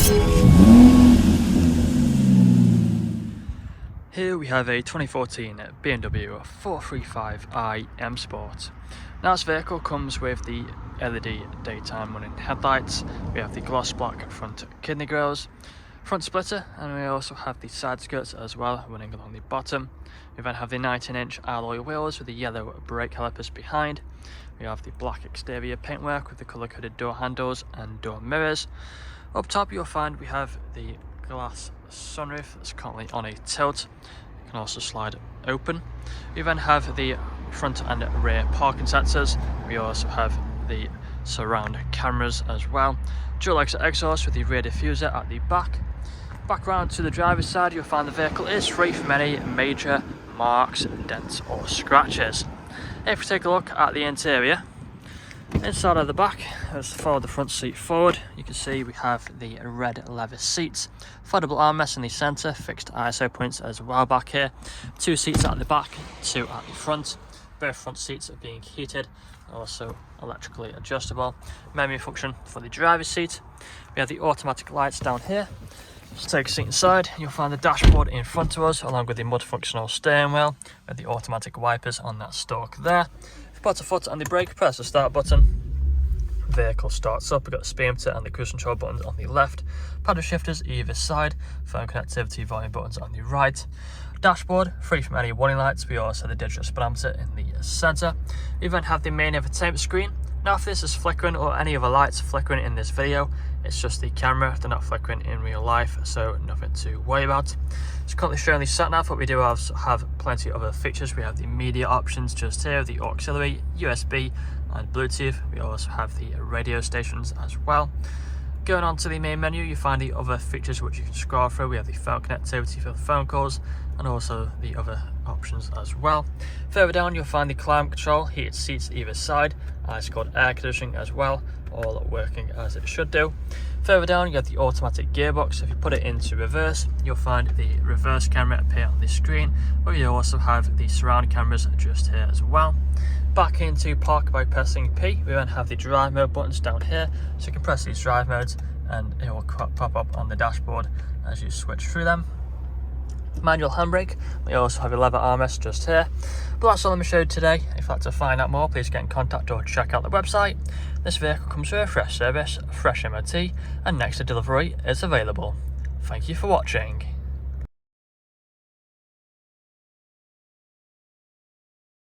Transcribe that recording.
Here we have a 2014 BMW 435i M Sport. Now this vehicle comes with the LED daytime running headlights, we have the gloss black front kidney grills, front splitter, and we also have the side skirts as well running along the bottom. We then have the 19-inch alloy wheels with the yellow brake calipers behind. We have the black exterior paintwork with the colour-coded door handles and door mirrors. Up top you'll find we have the glass sunroof that's currently on a tilt. You can also slide open. We then have the front and rear parking sensors. We also have the surround cameras as well. Dual exit exhaust with the rear diffuser at the back. Back round to the driver's side, you'll find the vehicle is free from any major marks, dents or scratches. If we take a look at the interior, inside of the back, let's follow the front seat forward. You can see we have the red leather seats, foldable armrests in the centre, fixed ISO points as well back here, 2 seats at the back, 2 at the front. Both front seats are being heated, also electrically adjustable. Memory function for the driver's seat. We have the automatic lights down here. Just take a seat inside, you'll find the dashboard in front of us, along with the multifunctional steering wheel, with the automatic wipers on that stalk there. If you put a foot on the brake, press the start button. Vehicle starts up. We've got the speed limiter and the cruise control buttons on the left, paddle shifters either side, phone connectivity volume buttons on the right. Dashboard free from any warning lights. We also have the digital speedometer in the centre. We then have the main entertainment screen. Now if this is flickering or any other lights flickering in this video, it's just the camera, they're not flickering in real life, so nothing to worry about. It's currently showing the sat nav, but we do have plenty of other features. We have the media options just here, the auxiliary, USB and Bluetooth. We also have the radio stations as well. Going on to the main menu, you find the other features which you can scroll through. We have the phone connectivity for the phone calls and also the other options as well. Further down you'll find the climate control, heated seats either side, it's called air conditioning as well, all working as it should do. Further down you have the automatic gearbox. If you put it into reverse, you'll find the reverse camera appear on the screen, where you also have the surround cameras just here as well. Back into park by pressing P, we then have the drive mode buttons down here, so you can press these drive modes and it will pop up on the dashboard as you switch through them. Manual handbrake, we also have a leather armrest just here. But that's all I'm going to show you today. If you'd like to find out more, please get in contact or check out the website. This vehicle comes with a fresh service, fresh MOT, and next day delivery is available. Thank you for watching.